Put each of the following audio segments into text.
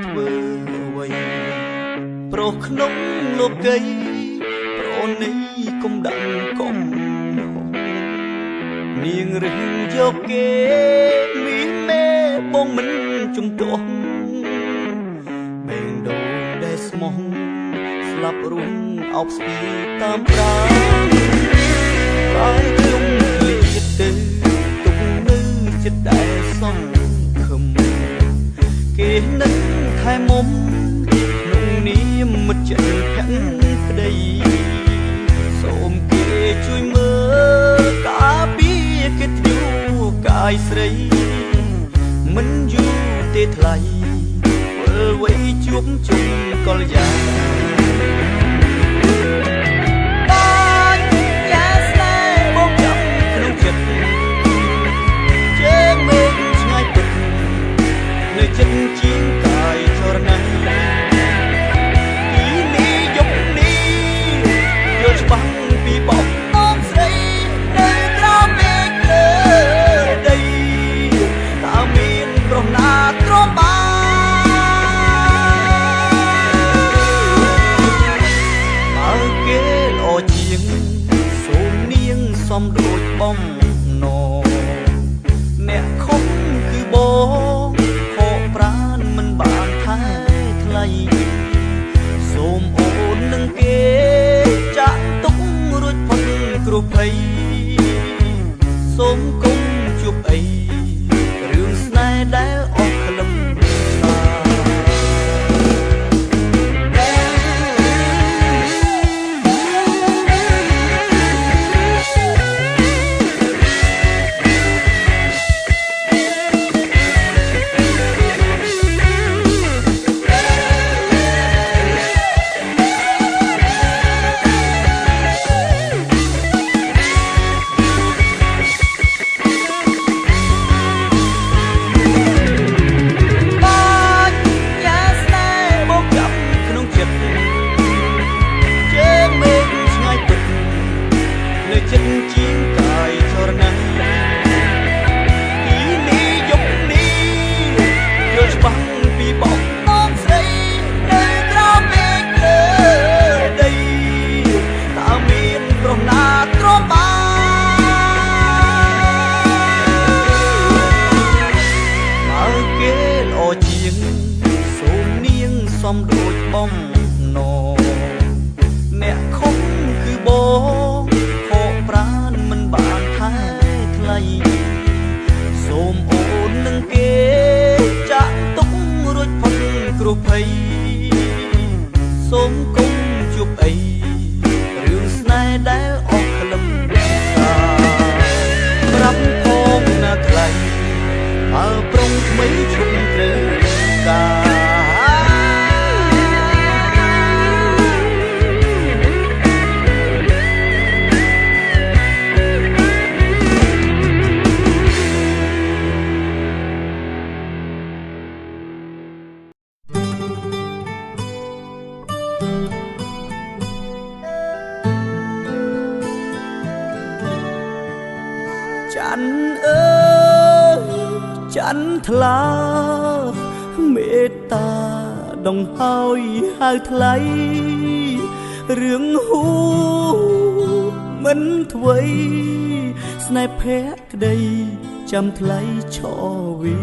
ធ្វើអ្វីប្រុសក្នុងលោកីប្រនេះគុំដឹងគុំនាងរឹងយកគេមីមេបងមិនជំទាស់បែងដូនដែលស្មោះស្លាប់រួមអោបស្ពីតាមប្រាហើយខ្ញុំឃ្លាតទៅទុកនៅចិត្តដែលសង្ឃឹមគេនឹងខែមុំក្នុងនាមមិត្តចិត្តភក្តិក្តីសូមគេជួយមើលការពារកិត្តិយសកាយស្រីមិនយូរទេថ្លៃធ្វើអ្វីជួបជុំកលយ៉ាងចិត្តជាងកាយចរណៃពីនេះយប់នេះយល់ច្បាស់ពីបបអមស្រីនៅក្រោមមេឃលើដីតើមានប្រុសណាទ្រាំបានបើគេល្អជាងសូមនាងសំដូចបំណងអ្នកខំគឺបងសូមអូននឹងគេចាក់ទុករួចផុតគ្រោះភ័យសូមគុំជួបអីរឿងស្នេហ៍ដែលអស់ក្លឹមសំដូចបំណងអ្នកខំគឺបងខកប្រាណមិនបានថែថ្លៃសូមអូននឹងគេចាក់ទុករួចផុតគ្រោះភ័យសូមគុំជួបអីរឿងស្នេហ៍ដែលអស់ក្លឹមប្រាប់ផងណាថ្លៃបើប្រុងថ្មីឈុំត្រូវការจันเอ๋ยจันทลาเมตตาดองเฮาหาថ្លៃរឿងហូមិនធ្វេស្នេហ៍ភក្តីចាំថ្លៃឆវី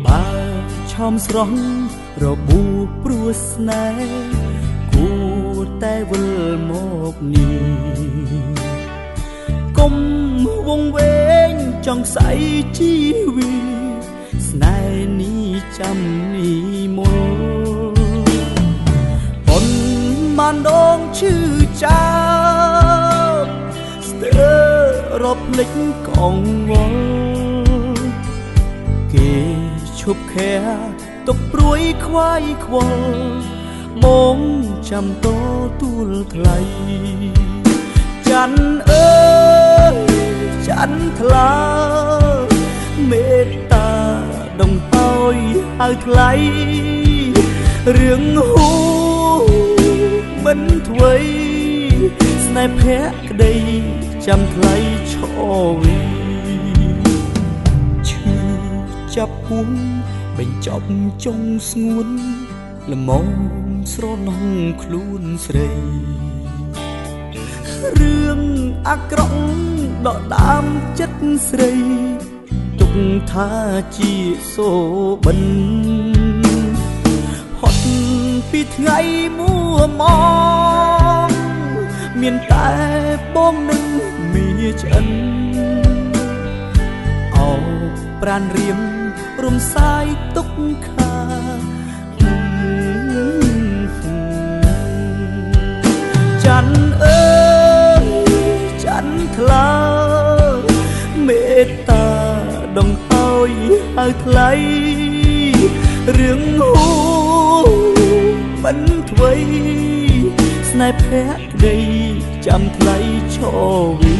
បើឆោមស្រស់របួសព្រោះស្នេហ៍គួរតែវិលមកនេះគុំវងវែងចង់ស្អីជីវីស្នេហ៍នេះចាំនេះមុលប៉ុនបានដងឈឺចាប់ស្ទើររត់ភ្លេចកងវល់គេឈប់ខែទុកព្រួយខ្វាយខ្វល់បងចាំតទួលថ្លៃจันเอ๋ยจันทลาเมตตาดงเฮาหาថ្លៃរឿងហូមិនធ្វេស្នេហ៍ភក្តីចាំថ្លៃឆវីឈឺចាប់ពុំ បញ្ចប់ចុងស្ងួនល្មមស្រណងខ្លួនស្រីរឿងអាក្រក់ដកដាមចិត្តស្រីទុកថាជាសូបិនហត់ពីថ្ងៃមួម៉ងមានតែបងនឹងមាឆ្អិនអោប្រានរៀមរំសាយទុកខាច័ន្ទអើយច័ន្ទថ្លាមេត្តាដងហើយហៅថ្លៃរឿងហួមិនធ្វេស្នេហ៍ភក្តីចាំថ្លៃឈវី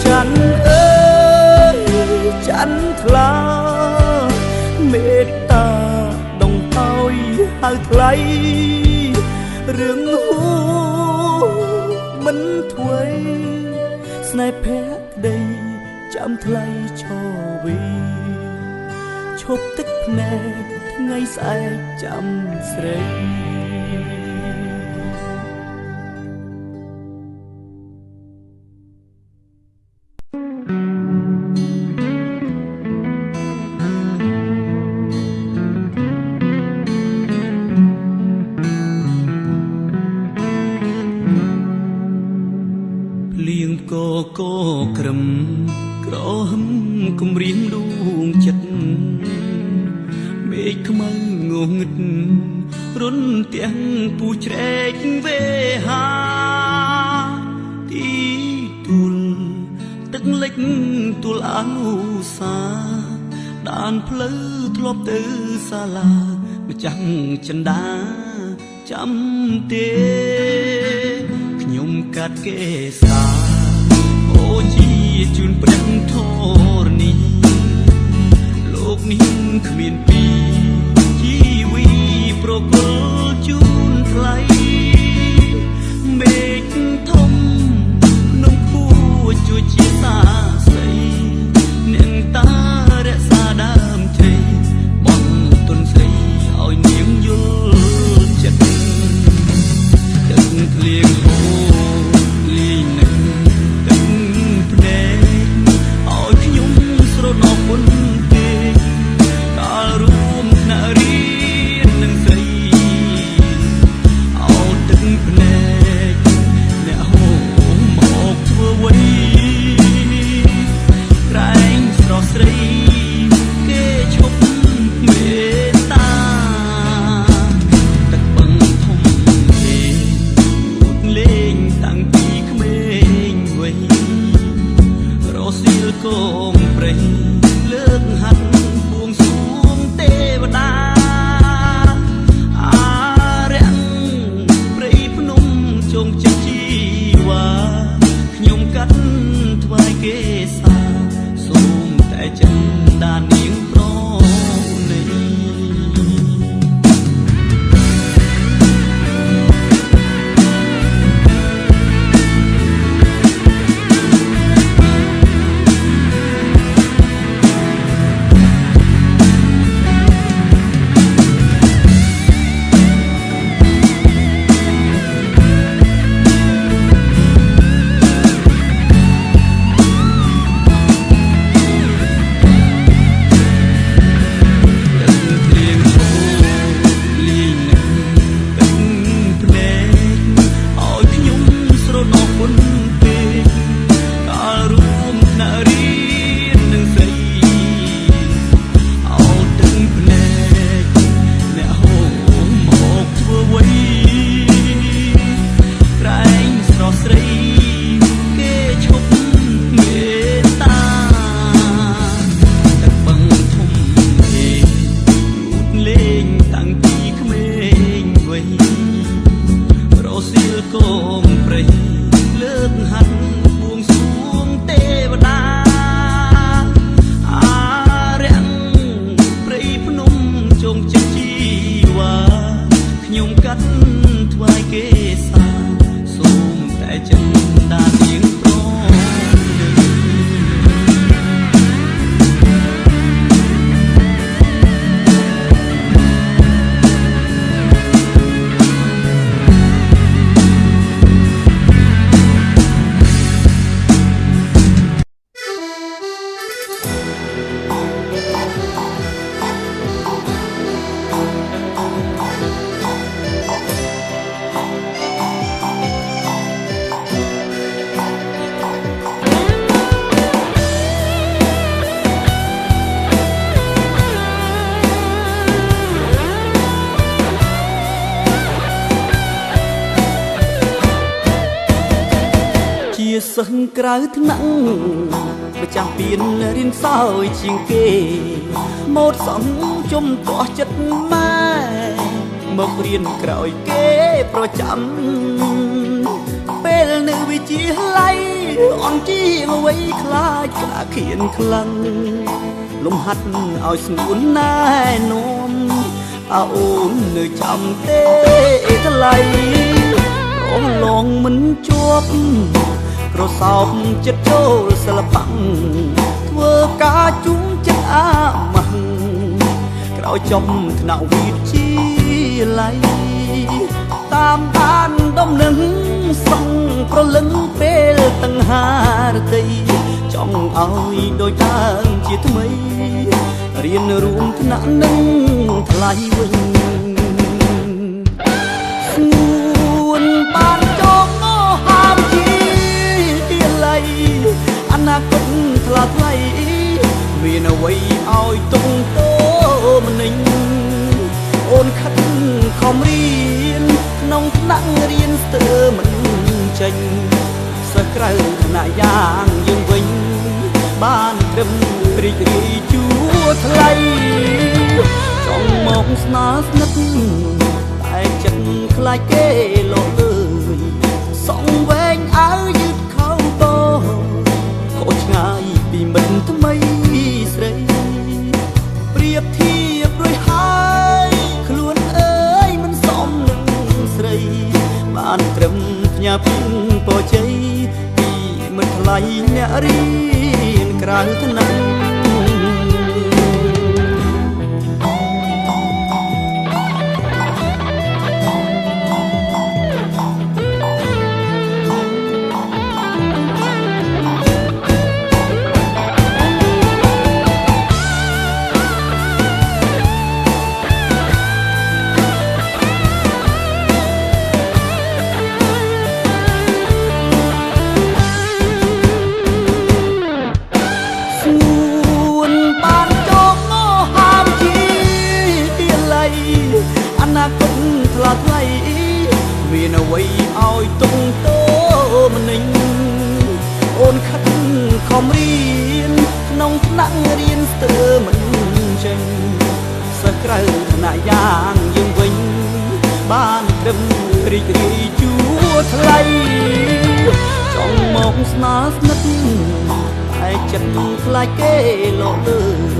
ច័ន្ទអើយច័ន្ទថ្លាមេត្តាដងហើយហៅថ្លៃរឿងហួមិនធ្វេស្នេហ៍ភក្តីចាំថ្លៃឈវីឈប់ទឹកភ្នែកថ្ងៃស្អែកចាំស្រីកក្រឹមក្រហមគំរាមដួងចិត្តមេឃខ្មៅងងឹតរុនទាំងពូជ្រែកវេហាទីទួលទឹកលិចទួលអនុសាដានផ្លូវធ្លាប់ទៅសាលាម្ចាស់ចិន្តាចាំទេខ្ញុំកាត់គេសាអូជាជូនព្រះធរណីលោកនេះគ្មានពីជីវីប្រគល់ជូនថ្លៃមេឃធំក្នុងគួជួយជាសាស្រីអ្នកតារក្សាដើមជ័យបងទុនស្រីឲ្យនាងយល់ចិត្តទឹកធ្លៀងហូរលីនឹងស្រណោគុណទេកាលរួមថ្នាក់រៀននឹងស្រីអោទឹកភ្នែកអ្នកហូរមកធ្វើអ្វីក្រែងស្រស់ស្រីគេឈប់មេត្តាទឹកបឹងធំទេរូតលេងតាំងពីក្មេងវ័យរសៀលកងព្រៃលើកហាត់បួងសួងទេវតាអារាំងព្រៃភ្នំជងចិត្តជីវ៉ាខ្ញុំកាត់ថ្វាយគេសាសូមតែចិនដាននាងប្រណី សិស្សក្រៅថ្នាក់ប្រចាំពៀនរៀនសោយជាងគេម៉ូតសំជុំទាស់ចិត្តម៉ែមករៀនក្រោយគេប្រចាំពេលនៅវិទ្យាល័យអន់ជាអ្វីខ្លាចក្តារខៀនខ្លាំងលំហាត់ឲ្យស្ងួនណែនាំអើអូននៅចាំទេថ្លៃអូនឡងមិនជាប់ក្រសោបចិត្តចូលសិល្បៈធ្វើការជុំចិត្តអាម៉ាស់ក្រោយចប់ថ្នាក់វិទ្យាល័យតាមដានដំណឹងសងប្រលឹងពេលតង្ហារតីចង់ឲ្យដូចដើមជាថ្មីរៀនរួមថ្នាក់នឹងថ្លៃវិញស្ងួនបានចងហាមជាល័យអនាគតថ្លាថ្លៃមានអ្វីឲ្យទុកតោម្នេញអូនខិតខំរៀនក្នុងថ្នាក់រៀនស្ទើរមិនចេញសិស្សក្រៅថ្នាក់យ៉ាងយើងវិញបានត្រឹមរីករាយជួថ្លៃចង់មកស្នើស្និទ្ធតែចិត្តខ្លាចគេលោកអើយសងវែងអើយឺតខោតោខុសឆ្ងាយពីមិត្តថ្មីស្រីប្រៀបធៀបរួចហើយខ្លួនអើយមិនសមនឹងស្រីបានត្រឹមផ្ញើពីពរជ័យពីមិត្តថ្លៃអ្នករៀនក្រៅថ្នាក់ថ្លៃមានអ្វីឲ្យទុកតោម្នេញអូនខិតខំរៀនក្នុងថ្នាក់រៀនស្ទើរមិនចេញសិស្សក្រៅថ្នាក់យ៉ាងយើងវិញបានត្រឹមរីករាយជួថ្លៃចង់មកស្នើស្និទ្ធតែចិត្តខ្លាចគេលោកអើយ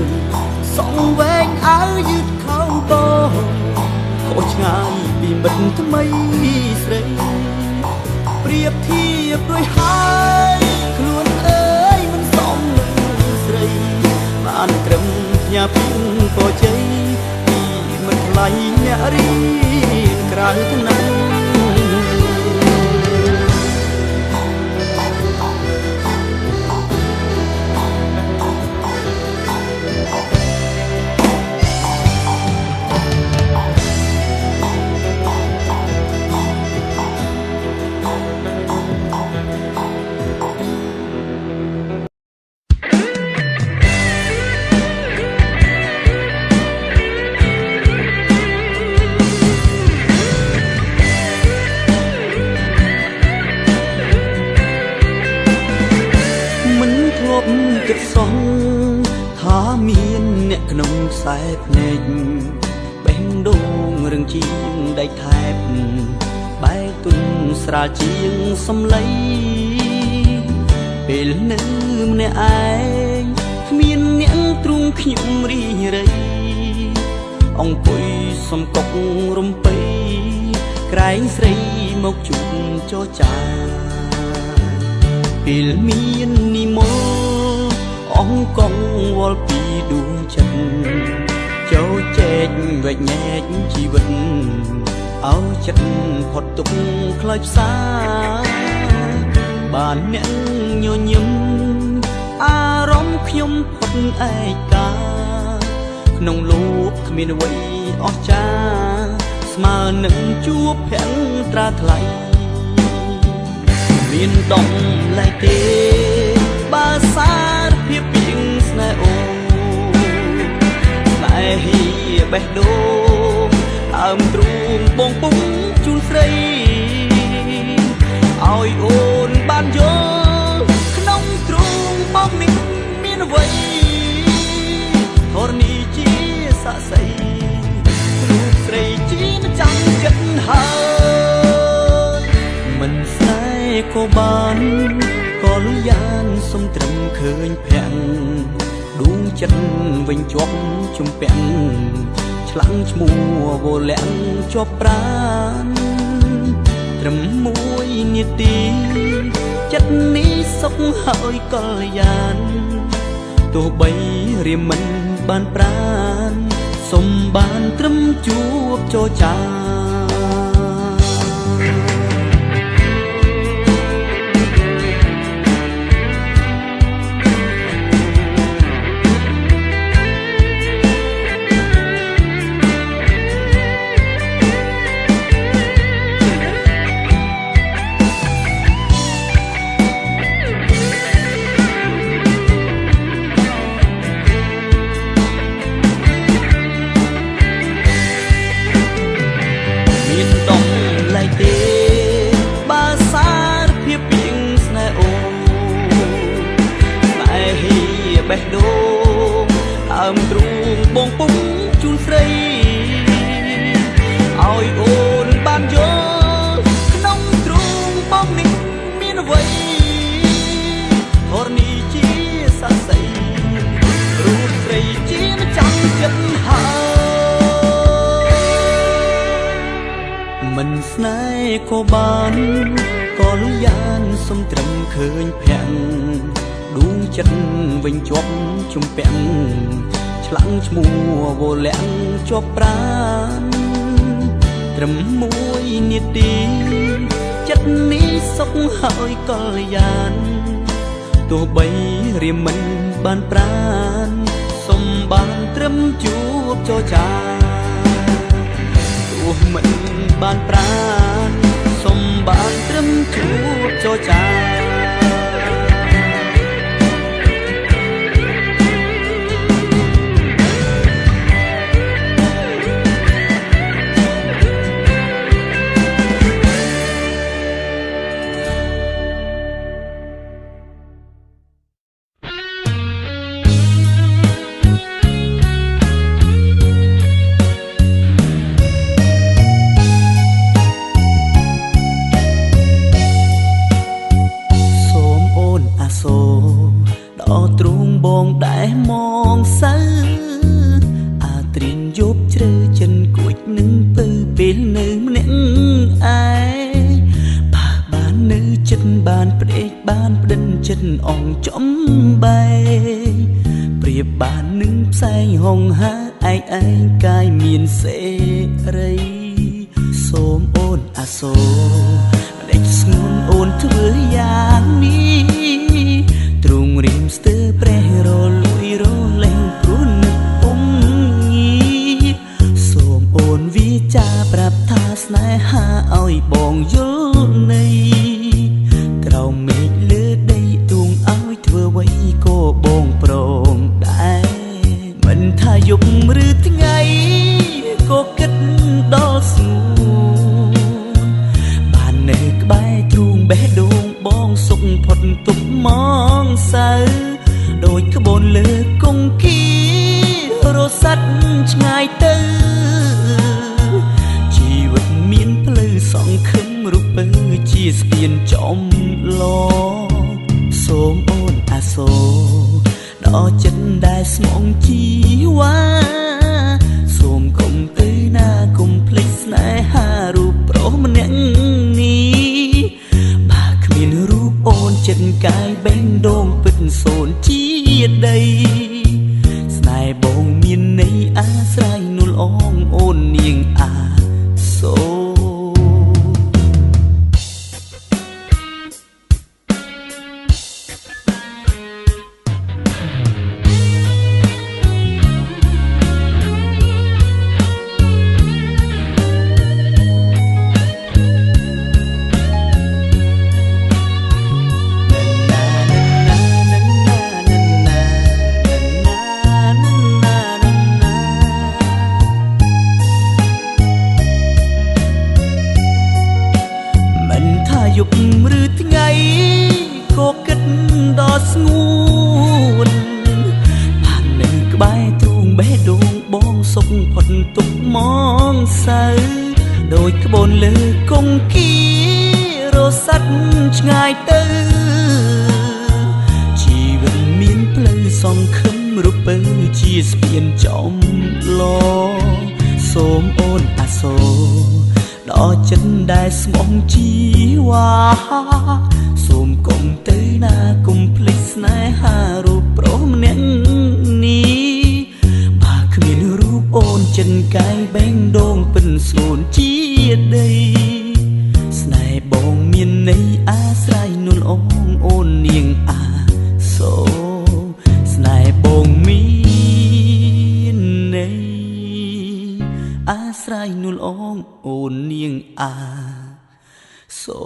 សងវែងអើយឺតខោតោខុសឆ្ងាយពីមិត្តថ្មីស្រីប្រៀបធៀបរួចហើយខ្លួនអើយមិនសមនឹងស្រីបានត្រឹមផ្ញើពីពរជ័យពីមិត្តថ្លៃអ្នករៀនក្រៅថ្នាក់គិតសងថាមានអ្នកក្នុងខ្សែភ្នែកបេះដូងរឹងជាងដៃថែបបែកទុនស្រាលជាងសំឡីពេលនៅម្នាក់ឯងគ្មានអ្នកទ្រូងខ្ញុំរីរៃអង្គុយសំកប់រំពៃក្រែងស្រីមកជួបចរចាពេលមាននិមន្តអង្គកងវល់ពីដួងចិត្តចូលចែកវែកញែកជីវិតឲ្យចិត្តផុតទុក្ខខ្លោចផ្សាបានអ្នកញញឹមអារម្មណ៍ខ្ញុំផុតឯកាក្នុងលោកគ្មានអ្វីអស្ចារ្យស្មើនឹងជួបភក្ត្រាថ្លៃមានដំឡៃទេបើសារភាពពីងស្នេហ៍អូតែហៀបេះដូងដើមទ្រូងបងពុំជូនស្រីឲ្យអូនបានយល់ បងនេះមានអ្វីធរណីជាស័ក្តិសិទ្ធិរូបស្រីជាចាំចិត្តហើយមិនស្នេហ៍ក៏បានក៏លយ៉ានសុំត្រឹមឃើញភ័ក្រដួងចិត្តវិញជាប់ជំពាក់ឆ្លាំងឈ្មោះវលាក់ជាប់ប្រាណត្រឹមមួយនាទីចិត្តនេះសុខហើយក៏លយ៉ានទោះបីរៀមមិនបានប្រានសុំបានត្រឹមជួបចរចាបេះដូងដើមទ្រូងបងពុំជូនស្រីឲ្យអូនបានយល់ក្នុងទ្រូងបងនេះមានអ្វីធរណីជាស័ក្តិសិទ្ធិរូបស្រីជាចាំចិត្តហើយមិនស្នេហ៍ក៏បានក៏លយ៉ានសុំត្រឹមឃើញភ័ក្រដួងចិត្តវិញជាប់ជំពាក់ឆ្លាំងឈ្មោះវលាក់ជាប់ប្រាណត្រឹមមួយនាទីចិត្តនេះសុខហើយក៏លយ៉ានទោះបីរៀមមិនបានប្រានសុំបានត្រឹមជួបចរចាទោះមិនបានប្រានសុំបានត្រឹមជួបចរចាដល់ទ្រូងបងដែលមងសៅអាត្រៀនយប់ជ្រៅចិនគួចនឹងពើពេលនៅម្នាក់ឯងបាននៅចិត្តបានផ្ដេកបានផ្ដិនចិត្តអងចំបែប្រៀបបាននឹងផ្សែងហងហើឯងកាយមានសេរីសូមអូនអាសូរម្ដេចស្ងួនអូនធ្វើយ៉ាងនេះទ្រូងរៀមស្ទើរព្រះរលួយរលែងព្រោះនឹកពុំងារសូមអូនវាចាប្រាប់ថាស្នេហាឲ្យបងយល់នៃក្រោមមេឃលើដីទួងឲ្យធ្វើអ្វីក៏បងព្រមដែរមិនថាយប់ឬថ្ងៃក៏គិតដល់ស្ងួនបាននៅក្បែរទ្រូងបេះដូងបងសុខផុតទុកមកសៅដូចក្បូនលើគង្គីរសាត់ឆ្ងាយទៅជីវិតមានផ្លូវសង្ឃឹមរូបពើជាស្ពានចំឡសូមអូនអាសូរដល់ចិត្តដែលស្មងជីវ៉ាសូមកុំទៅណាកុំភ្លេចស្នេហារូបប្រុសម្នាក់នេះបើគ្មានរូបអូនចិត្តកាយបេះដូងពិតសូនជាដីស្នេហ៍បងមានន័យអាស្រ័យនួលអងអូននាងអាសូរ សៅដោយក្បូនលើគង្គារសាត់ឆ្ងាយទៅជីវិតមានផ្លូវសង្ឃឹមរពើជាស្ពានចំឡសូមអូនអាសូរដល់ចិត្តដែលស្មងជីវ៉ាសូមកុំទៅណាកុំភ្លេចស្នេហារូបប្រុសម្នាក់នេះបើគ្មានរូបអូនចិនកាយបែងដងពិនស្ងួនជាដីស្នេហ៍បងមានន័យអាស្រ័យនួនអងអូននាងអាសូស្នេហ៍បងមានន័យអាស្រ័យនួនអងអូននាងអាសូ